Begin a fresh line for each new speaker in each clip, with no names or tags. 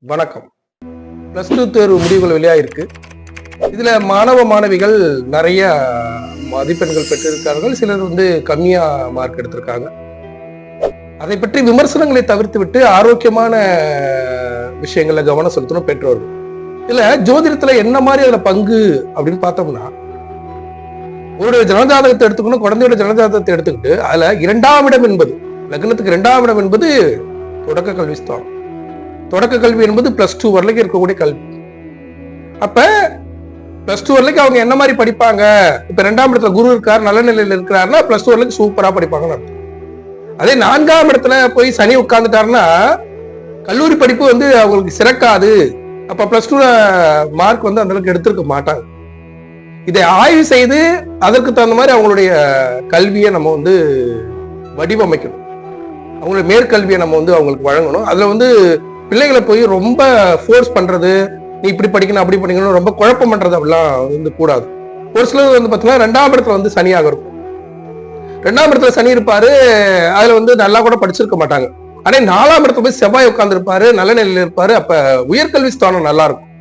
வணக்கம். +2 தேர்வு முடிவுகள் வெளியாயிருக்கு. இதுல மாணவ மாணவிகள் நிறைய மதிப்பெண்கள் பெற்றிருக்கார்கள். சிலர் கம்மியா மார்க் எடுத்திருக்காங்க. அதை பற்றி விமர்சனங்களை தவிர்த்து விட்டு ஆரோக்கியமான விஷயங்கள்ல கவனம் செலுத்தணும் பெற்றோர்கள். இதுல ஜோதிடத்துல என்ன மாதிரி அதுல பங்கு அப்படின்னு பார்த்தோம்னா, ஒரு ஜனஜாதகத்தை எடுத்துக்கணும், குழந்தையோட ஜனஜாதகத்தை எடுத்துக்கிட்டு அதுல 2ஆம் இடம் என்பது, லக்னத்துக்கு 2ஆம் இடம் என்பது தொடக்க கல்வி ஸ்தானம். தொடக்க கல்வி என்பது +2 வரைக்கும் இருக்கக்கூடிய கல்வி. அப்ப +2 வரைக்கும் அவங்க என்ன மாதிரி படிப்பாங்க? இப்ப 2ஆம் இடத்துல குரு இருக்காரு, நல்ல நிலையில இருக்கிறாருன்னா +2 வரைக்கும் சூப்பரா படிப்பாங்கன்னு அர்த்தம். அதே 4ஆம் இடத்துல போய் சனி உட்கார்ந்துட்டாருன்னா கல்லூரி படிப்பு அவங்களுக்கு சிறக்காது. அப்ப +2 மார்க் அந்த அளவுக்கு எடுத்திருக்க மாட்டாங்க. இதை ஆய்வு செய்து அதற்கு தகுந்த மாதிரி அவங்களுடைய கல்வியை நம்ம வடிவமைக்கணும். அவங்களுடைய மேற்கல்வியை நம்ம அவங்களுக்கு வழங்கணும். அதுல பிள்ளைகளை போய் ரொம்ப ஃபோர்ஸ் பண்றது, நீ இப்படி படிக்கணும் அப்படி படிக்கணும், ரொம்ப குழப்பம் பண்றது அப்படிலாம் கூடாது. ஒரு சிலர் பாத்தீங்கன்னா 2ஆம் இடத்துல சனியாக இருக்கும். 2ஆம் இடத்துல சனி இருப்பாரு, அதுல நல்லா கூட படிச்சிருக்க மாட்டாங்க. ஆனா 4ஆம் இடத்துல போய் செவ்வாய் உட்கார்ந்து இருப்பாரு, நல்ல நிலையில இருப்பாரு. அப்ப உயர்கல்வி ஸ்தானம் நல்லா இருக்கும்.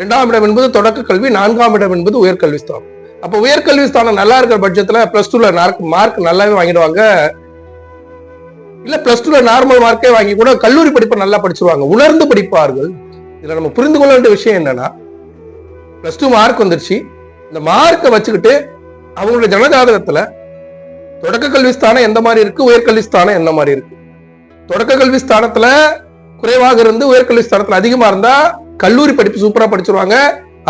2ஆம் இடம் என்பது தொடக்க கல்வி, 4ஆம் இடம் என்பது உயர்கல்வி ஸ்தானம். அப்ப உயர்கல்வி ஸ்தானம் நல்லா இருக்கிற பட்சத்துல +2ல மார்க் நல்லாவே வாங்கிடுவாங்க. இல்ல +2ல நார்மல் மார்க்கே வாங்கி கூட கல்லூரி படிப்பை நல்லா படிச்சிருவாங்க, உணர்ந்து படிப்பார்கள். இதுல நம்ம புரிந்து கொள்ள வேண்டிய விஷயம் என்னன்னா, +2 மார்க் வந்துருச்சு, இந்த மார்க்கை வச்சுக்கிட்டு அவங்களுடைய ஜனஜாதகத்துல தொடக்க கல்வி ஸ்தானம் எந்த மாதிரி இருக்கு, உயர்கல்வி ஸ்தானம் எந்த மாதிரி இருக்கு. தொடக்க கல்வி ஸ்தானத்துல குறைவாக இருந்து உயர்கல்வி ஸ்தானத்துல அதிகமா இருந்தா கல்லூரி படிப்பு சூப்பரா படிச்சிருவாங்க.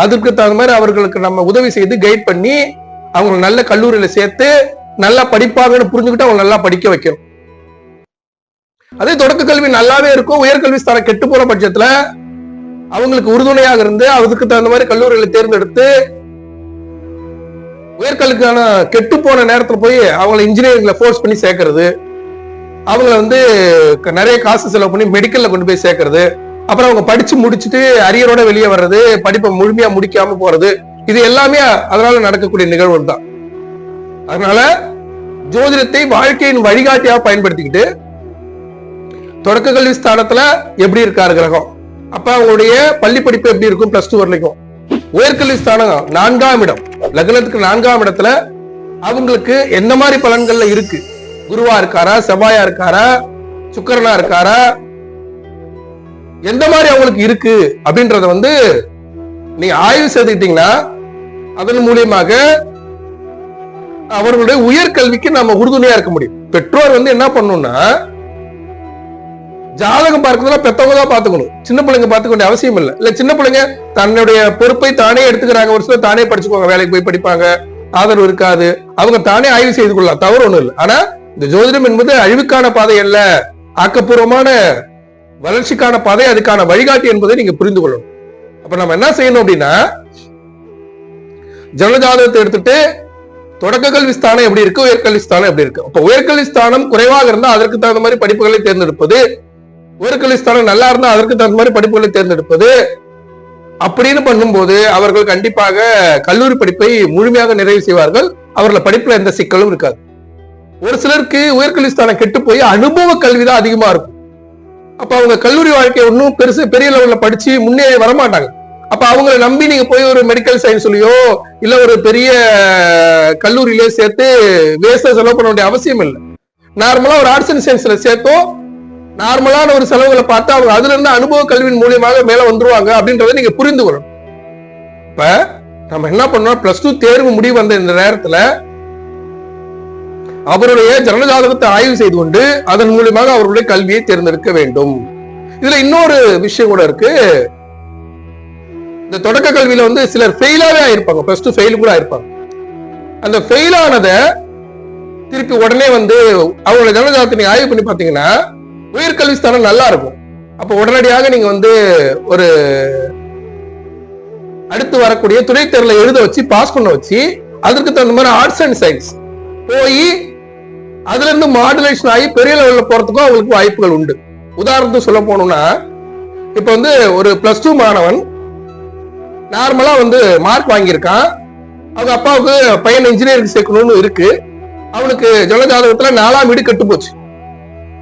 அதற்கு தகுந்த மாதிரி அவர்களுக்கு நம்ம உதவி செய்து கைட் பண்ணி அவங்க நல்ல கல்லூரியில சேர்த்து நல்லா படிப்பாங்கன்னு புரிஞ்சுக்கிட்டு அவங்க நல்லா படிக்க வைக்கணும். அதே தொடக்க கல்வி நல்லாவே இருக்கும், உயர்கல்வி ஸ்தானம் கெட்டு போற பட்சத்துல அவங்களுக்கு உறுதுணையாக இருந்து அதுக்கு தகுந்த மாதிரி கல்லூரிகளை தேர்ந்தெடுத்து உயர்கல்விக்கான கெட்டு போன நேரத்துல போய் அவங்களை இன்ஜினியரிங்ல ஃபோர்ஸ் பண்ணி சேர்க்கறது, அவங்களை நிறைய காசு செலவு பண்ணி மெடிக்கல்ல கொண்டு போய் சேர்க்கறது, அப்புறம் அவங்க படிச்சு முடிச்சுட்டு அரியரோட வெளியே வர்றது, படிப்பை முழுமையா முடிக்காம போறது, இது எல்லாமே அதனால நடக்கக்கூடிய நிகழ்வு தான். அதனால ஜோதிடத்தை வாழ்க்கையின் வழிகாட்டியாக பயன்படுத்திக்கிட்டு தொடக்க கல்வி ஸ்தானத்துல எப்படி இருக்காரு கிரகம், அப்ப அவங்களுடைய பள்ளி படிப்பு எப்படி இருக்கும் +2 வரைக்கும். உயர்கல்வி ஸ்தானம் 4ஆம் இடம், லக்னத்துக்கு 4ஆம் இடத்துல அவங்களுக்கு எந்த மாதிரி பலன்கள்ல இருக்கு, குருவா இருக்காரா, செவ்வாயா இருக்காரா, சுக்கிரனா இருக்காரா, எந்த மாதிரி அவங்களுக்கு இருக்கு அப்படின்றத நீங்க ஆய்வு செய்துட்டீங்கன்னா அதன் மூலியமாக அவர்களுடைய உயர்கல்விக்கு நம்ம உறுதுணையா இருக்க முடியும். பெற்றோர் என்ன பண்ணணும்னா, ஜாதகம் பார்க்கறதுல பெத்தவங்க தான் பாத்துக்கணும், சின்ன பிள்ளைங்க பாத்துக்க வேண்டிய அவசியம் இல்லை. இல்ல சின்ன பிள்ளைங்க தன்னுடைய பொறுப்பை தானே எடுத்துக்கிறாங்க, ஒரு சிலர் தானே படிச்சுக்குவாங்க, வேலைக்கு போய் படிப்பாங்க, ஆதரவு இருக்காது, அவங்க தானே ஆய்வு செய்து கொள்ளலாம், தவறு ஒண்ணும் இல்லை. ஆனா இந்த ஜோதிடம் என்பது அழிவுக்கான பாதை அல்ல, ஆக்கப்பூர்வமான வளர்ச்சிக்கான பாதை, அதுக்கான வழிகாட்டி என்பதை நீங்க புரிந்து கொள்ளணும். அப்ப நம்ம என்ன செய்யணும் அப்படின்னா, ஜனஜாதகத்தை எடுத்துட்டு தொடக்க கல்வி ஸ்தானம் எப்படி இருக்கு, உயர்கல்வி ஸ்தானம் எப்படி இருக்கு. அப்ப உயர்கல்வி ஸ்தானம் குறைவாக இருந்தா அதற்கு தகுந்த மாதிரி படிப்புகளை தேர்ந்தெடுப்பது, உயர்கல்வி ஸ்தானம் நல்லா இருந்தா அதற்கு தகுந்த மாதிரி படிப்புகளை தேர்ந்தெடுப்பது, அப்படின்னு பண்ணும்போது அவர்கள் கண்டிப்பாக கல்லூரி படிப்பை முழுமையாக நிறைவு செய்வார்கள். அவர்கள் படிப்புல எந்த சிக்கலும் இருக்காது. ஒரு சிலருக்கு உயர்கல்வி ஸ்தானம் கெட்டு போய் அனுபவ கல்விதான் அதிகமா இருக்கும். அப்ப அவங்க கல்லூரி வாழ்க்கையை ஒன்னும் பெரிய லெவல்ல படிச்சு முன்னே வரமாட்டாங்க. அப்ப அவங்களை நம்பி நீங்க போய் ஒரு மெடிக்கல் சயின்ஸ்லயோ இல்ல ஒரு பெரிய கல்லூரியிலயோ சேர்த்து வேஸ்டா செலவு பண்ண வேண்டிய அவசியம் இல்லை. நார்மலா ஒரு ஆர்ட்ஸ் அண்ட் சயின்ஸ்ல சேர்த்தோ நார்மலான ஒரு செலவுகளை பார்த்து அவங்க அதுல இருந்து அனுபவ கல்வியின் மூலியமாக மேல வந்துருவாங்க அப்படின்றத நீங்க புரிந்து கொள்ளணும். இப்ப நம்ம என்ன பண்ணோம், +2 தேர்வு முடிவு வந்த இந்த நேரத்துல அவருடைய ஜனஜாதகத்தை ஆய்வு செய்து கொண்டு அதன் மூலியமாக அவர்களுடைய கல்வியை தேர்ந்தெடுக்க வேண்டும். இதுல இன்னொரு விஷயம் கூட இருக்கு. இந்த தொடக்க கல்வியில சிலர் ஃபெயிலாவே ஆயிருப்பாங்க, +2 ஃபெயில் கூட ஆயிருப்பாங்க. அந்த ஃபெயில் ஆனத திருப்பி உடனே அவங்களோட ஜனஜாதகத்தை நீங்க ஆய்வு பண்ணி பாத்தீங்கன்னா உயர்கல்வி ஸ்தானம் நல்லா இருக்கும். அப்ப உடனடியாக நீங்க ஒரு அடுத்து வரக்கூடிய துணைத் தேர்வுல எழுத வச்சு பாஸ் பண்ண வச்சு அதற்கு தகுந்த மாதிரி ஆர்ட்ஸ் அண்ட் சயின்ஸ் போய் அதுல இருந்து மாடுலேஷன் ஆகி பெரிய லெவல்ல போறதுக்கும் அவங்களுக்கு வாய்ப்புகள் உண்டு. உதாரணத்துக்கு சொல்ல போனோம்னா, இப்ப ஒரு +2 மாணவன் நார்மலா மார்க் வாங்கியிருக்கான், அவங்க அப்பாவுக்கு பையன் இன்ஜினியரிங் சேர்க்கணும்னு இருக்கு, அவனுக்கு ஜனஜாதகத்துல 4ஆம் வீடு கெட்டு போச்சு.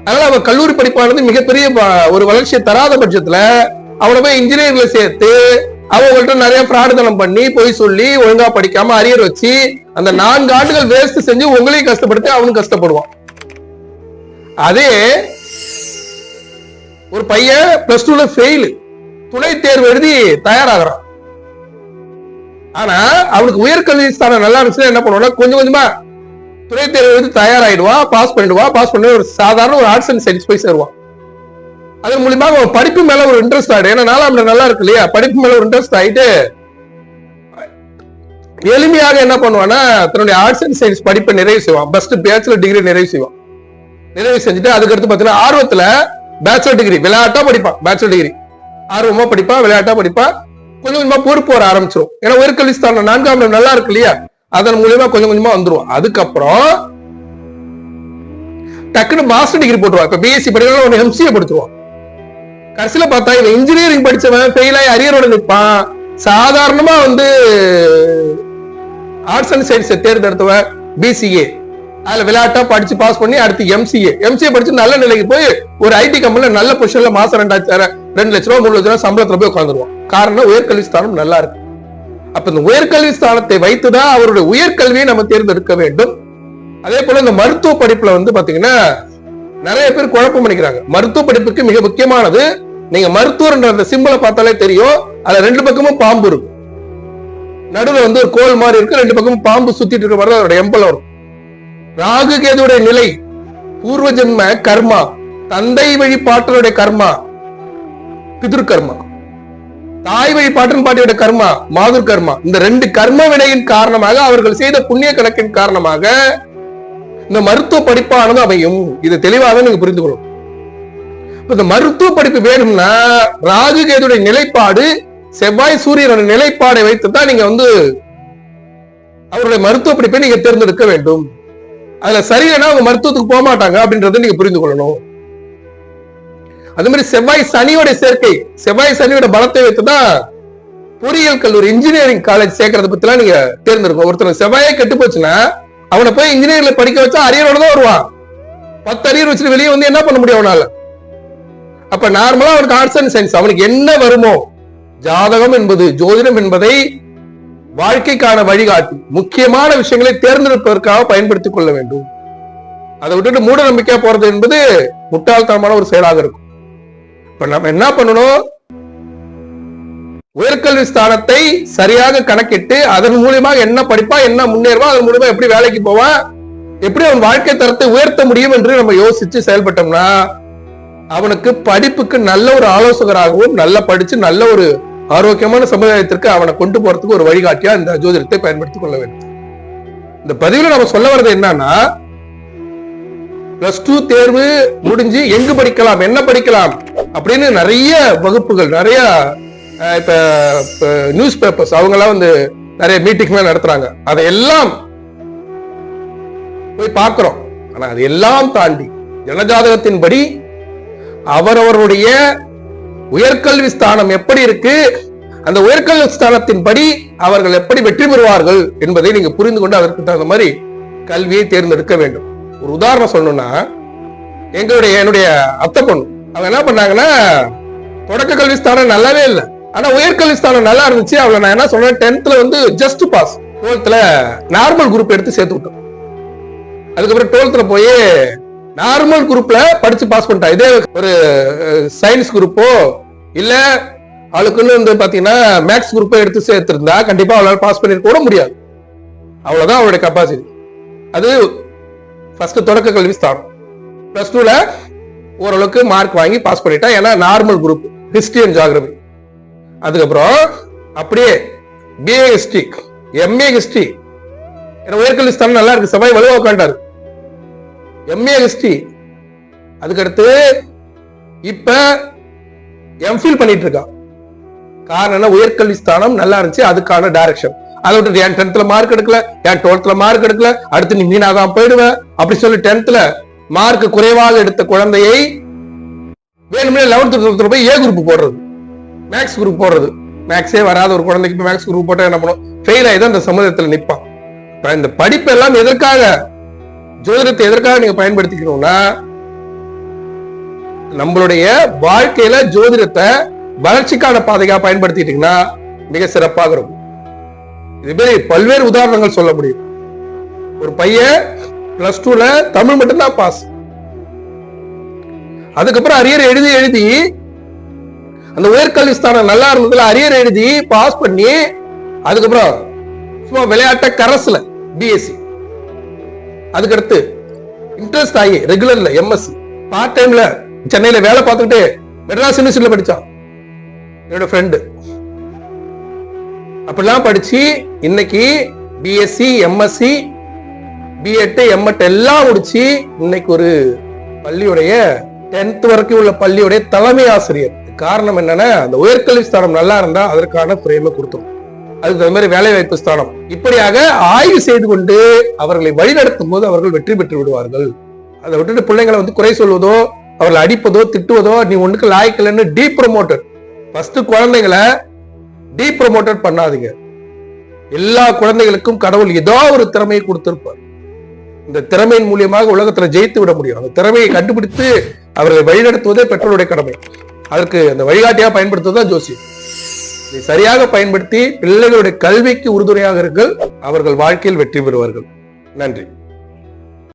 அதனால அவன் கல்லூரி படிப்பானது மிகப்பெரிய ஒரு வளர்ச்சியை தராத பட்சத்துல அவனை போய் இன்ஜினியரிங்ல சேர்த்து அவங்கள்ட்ட நிறைய பிராடுதனம் பண்ணி போய் சொல்லி ஒழுங்கா படிக்காம அரியர் வச்சு அந்த 4 ஆண்டுகள் வேஸ்ட் செஞ்சு உங்களையும் கஷ்டப்படுத்தி அவனும் கஷ்டப்படுவான். அதே ஒரு பையன் பிளஸ் 2ல ஃபெயில், துணை தேர்வு எழுதி தயாராகிறான். ஆனா அவனுக்கு உயர்கல்வி ஸ்தானம் நல்லா இருந்துச்சுன்னா என்ன பண்ணுவான்னா கொஞ்சம் கொஞ்சமா துணை தேர்வு எழுதி தயாராயிடுவான், பாஸ் பண்ணி ஒரு சாதாரண ஒரு ஆர்ட்ஸ் அண்ட் சயின்ஸ் போய் சேருவான். அதன் மூலியமா படிப்பு மேல ஒரு இன்ட்ரெஸ்ட் ஆயிடும். ஏன்னா 4ஆம் ஆண்டு நல்லா இருக்கு இல்லையா, படிப்பு மேல ஒரு இன்ட்ரெஸ்ட் ஆயிட்டு எளிமையாக என்ன பண்ணுவான்னா தன்னுடைய ஆர்ட்ஸ் அண்ட் சயின்ஸ் படிப்பை நிறைவு செய்வான். ஃபர்ஸ்ட் பேச்சுலர் டிகிரி நிறைவு செய்வான். நிறைவு செஞ்சுட்டு அதுக்கடுத்து பாத்தீங்கன்னா ஆர்வத்துல பேச்சுலர் டிகிரி விளையாட்டா படிப்பான். பேச்சுலர் டிகிரி ஆர்வமா படிப்பான், விளையாட்டா படிப்பான். கொஞ்சம் கொஞ்சமா பொறுப்பு வர ஆரம்பிச்சிடும். ஏன்னா உயர்கல்வி ஸ்தானம் 4ஆம் ஆண்டு நல்லா இருக்கு இல்லையா, அதன் மூலியமா கொஞ்சம் கொஞ்சமா வந்துருவான். அதுக்கப்புறம் டக்குன்னு மாஸ்டர் டிகிரி போட்டுருவான். இப்ப பிஎஸ்சி படிக்கலாம் எம்சிஏ படிச்சிருவான். கடைசியில பார்த்தா இவன் இன்ஜினியரிங் படிச்சவன் ஃபெயில் ஆகி அரியரோட நிற்பான். சாதாரணமா ஆர்ட்ஸ் அண்ட் சயின்ஸ் தேர்ந்தெடுத்தவன் பிசிஏ அதுல விளையாட்டா படிச்சு பாஸ் பண்ணி அடுத்து எம்சிஏ படிச்சு நல்ல நிலைக்கு போய் ஒரு ஐடி கம்பெனில நல்ல பொசிஷன்ல மாசம் 2 லட்ச ரூபா 3 லட்ச ரூபா சம்பளத்துல போய் உட்காந்துருவான். காரணம் உயர்கல்வி ஸ்தானம் நல்லா இருக்கு. அப்ப இந்த உயர்கல்வி ஸ்தானத்தை வைத்துதான் அவருடைய உயர்கல்வியை நம்ம தேர்ந்தெடுக்க வேண்டும். அதே போல இந்த மருத்துவ படிப்புல பாத்தீங்கன்னா நிறைய பேர் குழப்பம் பண்ணிக்கிறாங்க. மருத்துவ படிப்புக்கு மிக முக்கியமானது, நீங்க மருத்துவர் அந்த சிம்பிளை பார்த்தாலே தெரியும், அதுல 2 பக்கமும் பாம்பு இருக்கும். நடுவில் ஒரு கோல் மாதிரி இருக்கு, 2 பக்கமும் பாம்பு சுத்திட்டு இருக்க மாதிரி அதோட எம்பல் வரும். ராகு கேதுடைய நிலை பூர்வ ஜென்ம கர்மா, தந்தை வழி பாட்டனுடைய கர்மா பிதுர் கர்மா, தாய் வழி பாட்டன் பாட்டியோட கர்மா மாதுர் கர்மா. இந்த 2 கர்ம வினையின் காரணமாக அவர்கள் செய்த புண்ணிய கணக்கின் காரணமாக இந்த மருத்துவ படிப்பானது அமையும். இது தெளிவாக நீங்க புரிந்து கொள்ளும். இந்த மருத்துவ படிப்பு வேணும்னா ராகு கேதுடைய நிலைப்பாடு, செவ்வாய் சூரியனோட நிலைப்பாடை வைத்துதான் நீங்க அவருடைய மருத்துவ படிப்பை நீங்க தேர்ந்தெடுக்க வேண்டும். அதுல சரியான அவங்க மருத்துவத்துக்கு போக மாட்டாங்க அப்படின்றத நீங்க புரிந்து கொள்ளணும். அதே மாதிரி செவ்வாய் சனியோட சேர்க்கை, செவ்வாய் சனியோட பலத்தை வைத்துதான் பொறியியல் கல்லூரி இன்ஜினியரிங் காலேஜ் சேர்க்கறத பத்தி எல்லாம் நீங்க தேர்ந்தெடுக்கும். ஒருத்தர் செவ்வாயே கெட்டு போச்சுன்னா அவனை போய் இன்ஜினியரிங்ல படிக்க வச்சா அரியரோட தான் வருவான். 10 அரியர் வச்சுட்டு வெளியே என்ன பண்ண முடியும் அவனால? அப்ப நார்மலா அவனுக்கு ஆர்ட்ஸ் அண்ட் சயின்ஸ் அவனுக்கு என்ன வருமோ, ஜாதகம் என்பது ஜோதிடம் என்பதை வாழ்க்கைக்கான வழிகாட்டி முக்கியமான விஷயங்களை தேர்ந்தெடுப்பதற்காக பயன்படுத்திக் கொள்ள வேண்டும். அதை விட்டுட்டு மூட நம்பிக்கையா போறது என்பது முட்டாள்தனமான ஒரு செயலாக இருக்கும். இப்ப நம்ம என்ன பண்ணணும், உயர்கல்வி ஸ்தானத்தை சரியாக கணக்கிட்டு அதன் மூலியமா என்ன படிப்பா, என்ன முன்னேறுவா, அதன் மூலியமா எப்படி வேலைக்கு போவான், எப்படி அவன் வாழ்க்கை தரத்தை உயர்த்த முடியும் என்று நம்ம யோசிச்சு செயல்பட்டோம்னா அவனுக்கு படிப்புக்கு நல்ல ஒரு ஆலோசகராகவும், நல்ல படிச்சு நல்ல ஒரு ஆரோக்கியமான சமுதாயத்திற்கு அவனை கொண்டு போறதுக்கு ஒரு வழிகாட்டியா இந்த ஜோதிடத்தை பயன்படுத்திக் கொள்ள வேண்டும். இந்த பதிவுல நம்ம சொல்ல வர்றது என்னன்னா, +2 தேர்வு முடிஞ்சு எங்கு படிக்கலாம், என்ன படிக்கலாம் அப்படின்னு நிறைய வகுப்புகள், நிறைய இப்ப நியூஸ் பேப்பர்ஸ் அவங்க எல்லாம் நிறைய மீட்டிங் நடத்துறாங்க. அதையெல்லாம் போய் பார்க்கிறோம். ஆனா அது எல்லாம் தாண்டி ஜனஜாதகத்தின்படி அவரவருடைய உயர்கல்வி ஸ்தானம் எப்படி இருக்கு, அந்த உயர்கல்வி ஸ்தானத்தின்படி அவர்கள் எப்படி வெற்றி பெறுவார்கள் என்பதை நீங்க புரிந்து கொண்டு அதற்கு தகுந்த மாதிரி கல்வியை தேர்ந்தெடுக்க வேண்டும். ஒரு உதாரணம் சொல்லணும்னா, என்னுடைய அத்தை பொண்ணு அவங்க என்ன பண்ணாங்கன்னா, தொடக்க கல்வி ஸ்தானம் நல்லாவே இல்லை, ஆனா உயர்கல்வி ஸ்தானம் நல்லா இருந்துச்சு. அவளை நான் என்ன சொன்னேன், 10th just pass, 12th normal group எடுத்து சேர்த்து விட்டோம். அதுக்கப்புறம் 12th போய் நார்மல் குரூப்ல படிச்சு பாஸ் பண்ணிட்டா. இதே ஒரு சயின்ஸ் குரூப்போ இல்ல அவளுக்குன்னு பாத்தீங்கன்னா மேக்ஸ் குரூப்போ எடுத்து சேர்த்திருந்தா கண்டிப்பா அவளால பாஸ் பண்ணிருக்க கூட முடியாது. அவ்வளவுதான் அவளுடைய கெப்பாசிட்டி. அது ஃபர்ஸ்ட் தொடக்க கல்வி ஸ்தானம். +2ல ஓரளவுக்கு மார்க் வாங்கி பாஸ் பண்ணிட்டா. ஏன்னா normal group history and geography. அதுக்கப்புறம் அப்படியே பிஏ ஹிஸ்டரி, எம்ஏ ஹிஸ்டரி. ஏன்னா உயர்கல்வி ஸ்தானம் நல்லா இருக்கு, சபை வலுவா உட்காண்டாரு. MA history. அதுக்கடுத்து இப்ப எம்ஃபில் பண்ணிட்டு இருக்கா. காரணம் உயர்கல்வி ஸ்தானம் நல்லா இருந்துச்சு, அதுக்கான டைரக்ஷன். அதை விட்டு என் 10th மார்க் எடுக்கல, என் 12th மார்க் எடுக்கல, அடுத்து நீ மீனாதான் போயிடுவேன் அப்படி சொல்லி 10th மார்க் குறைவாக எடுத்த குழந்தையை வேணும்னே 11th 12th போய் ஏ குரூப் போடுறது, மேக்ஸ் குரூப் போடுறது. மேக்ஸே வராத ஒரு குழந்தைக்கு மேக்ஸ் குரூப் போட்டா என்ன பண்ணும், ஃபெயில் ஆயிதான் இந்த சமுதாயத்தில் நிற்பான். இந்த படிப்பு எல்லாம் எதற்காக, ஜோதிடத்தை எதற்காக நீங்க பயன்படுத்திக்கணும்னா, நம்மளுடைய வாழ்க்கையில ஜோதிடத்தை வளர்ச்சிக்கான பாதையா பயன்படுத்திட்டீங்கன்னா மிக சிறப்பாக இருக்கும். இது மாதிரி பல்வேறு உதாரணங்கள் சொல்ல முடியும். ஒரு பையன் +2ல தமிழ் மட்டும்தான் பாஸ். அதுக்கப்புறம் அரியர் எழுதி அந்த உயர்கல்வி ஸ்தானம் நல்லா இருந்ததுல அரியர் எழுதி பாஸ் பண்ணி அதுக்கப்புறம் சும்மா விளையாட்ட கரஸ்ல பிஎஸ்சி, அதுக்கடுத்து இன்ட்ரெஸ்ட் ஆகி ரெகுலர்ல எம்எஸ்சி, பார்ட் டைம்ல சென்னையில வேலை பார்த்துக்கிட்டு மெட்ராஸ் யூனிவர்சிட்டியில படிச்சான் என்னோட ஃப்ரெண்டு. அப்படிலாம் படிச்சு இன்னைக்கு பிஎஸ்சி, எம்எஸ்சி, பிஎட், எம்எட் எல்லாம் முடிச்சு இன்னைக்கு ஒரு பள்ளியுடைய 10th வரைக்கும் உள்ள பள்ளியுடைய தலைமை ஆசிரியர். காரணம் என்னன்னா, அந்த உயர்கல்வி ஸ்தானம் நல்லா இருந்தா அதற்கான பிரேம கொடுத்தோம், அதுக்கு தகுந்த மாதிரி வேலை வாய்ப்பு ஸ்தானம். இப்படியாக ஆய்வு செய்து கொண்டு அவர்களை வழிநடத்தும் போது அவர்கள் வெற்றி பெற்று விடுவார்கள். அதை விட்டுட்டு பிள்ளைங்களை குறை சொல்வதோ, அவர்களை அடிப்பதோ, திட்டுவதோ, நீ ஒண்ணுக்கு லாய்க்கலன்னு டீப்ரமோட்டட். ஃபர்ஸ்ட் குழந்தைகளை டீப்ரமோட்டட் பண்ணாதீங்க. எல்லா குழந்தைகளுக்கும் கடவுள் ஏதோ ஒரு திறமையை கொடுத்திருப்பார். இந்த திறமையின் மூலியமாக உலகத்துல ஜெயித்து விட முடியும். அந்த திறமையை கண்டுபிடித்து அவர்களை வழிநடத்துவதே பெற்றோருடைய கடமை. அதற்கு அந்த வழிகாட்டியா பயன்படுத்துவதுதான் ஜோசியம். இதை சரியாக பயன்படுத்தி பிள்ளைகளுடைய கல்விக்கு உறுதுணையாக இருங்கள். அவர்கள் வாழ்க்கையில் வெற்றி பெறுவார்கள். நன்றி.